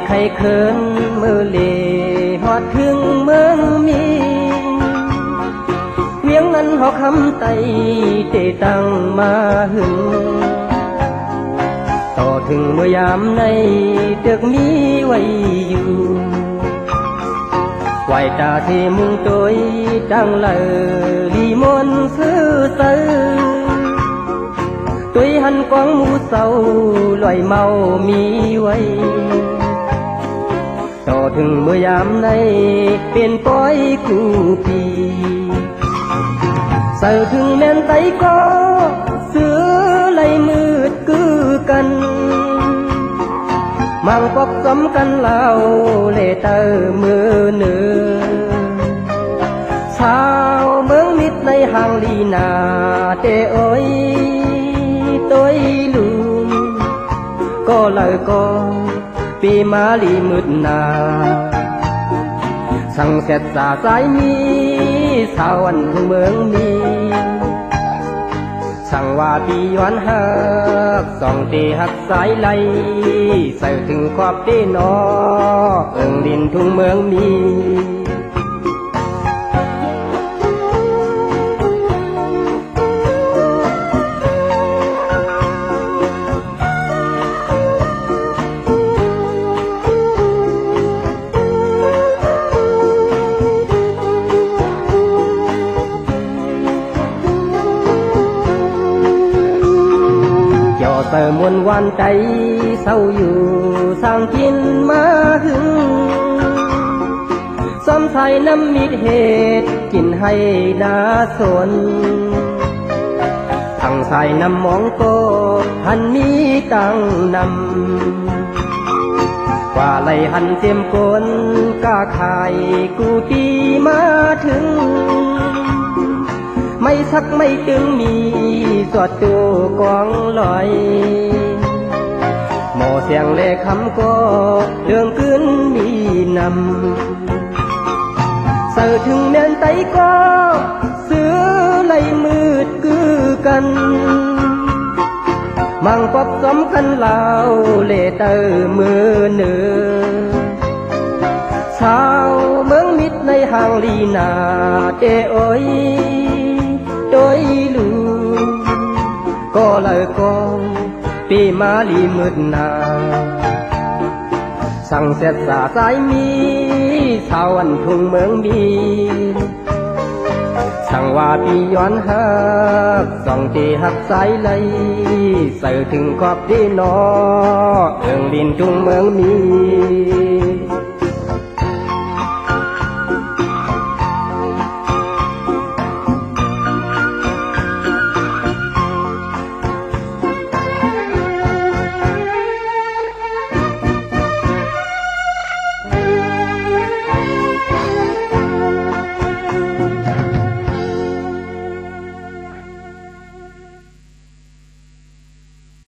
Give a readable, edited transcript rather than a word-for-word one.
ไข่เคินมือเลหอดถึงเมืองมีเวียงนั้นหอคำไตเตตั้งมาหึงต่อถึงเมื่อยามในเดือกมีไว้อยู่ไหวตาที่มุงตัวดังเลอลีมนซื้อเตอตัวหันกวางมูเศร้าลอยเมามีไว้ต่อถึงเมื่อยามในเป็นป้อยกูปีเสิร์ถึงแม่นไตก็เสือไหลมืดคือกันมังปอกสำกันเล่าเลเตอมือเนือชาวเมืองมิดในห่างลีนาเตโอยตัวลุงก็เลยก็ปีมาลีมืดนาสั่งเสร็จสาสายมีสาวันถึงเมืองมีสั่งว่าปีวันหักส่องตีหักสายไหลใส่ถึงขอบตีนอเอิงดินทุ่งเมืองมีเติมมวลวันใจเศร้าอยู่สร้างกินมาหึงซ้ำใส่น้ำมิดเหตุกินให้ดาสนทั้งใส่น้ำมองโกหันมีตังนำว่าไหลหันเตรียมกลกาขายกูตีมาถึงไม่สักไม่ตึงมีสวดตัวกองลอยหมอเสียงเลคำก็เรื่องขึ้นมีนำเสิร์ถึงแม่นไตก็เสือไหลมืดคือกันมังปอบสำกันเล่าเลเตอมือเนือชาวเมืองมิดในห่างลีนาเตโอยโดยลูก็เลยก็ปีมาลีมืดนาสั่งเสร็จสาสายมีสาวันทุ่งเมืองมีสั่งว่าปีย้อนหักส่องตีหักสายไหลใส่ถึงขอบที่นอเอิงดินทุ่งเมืองมี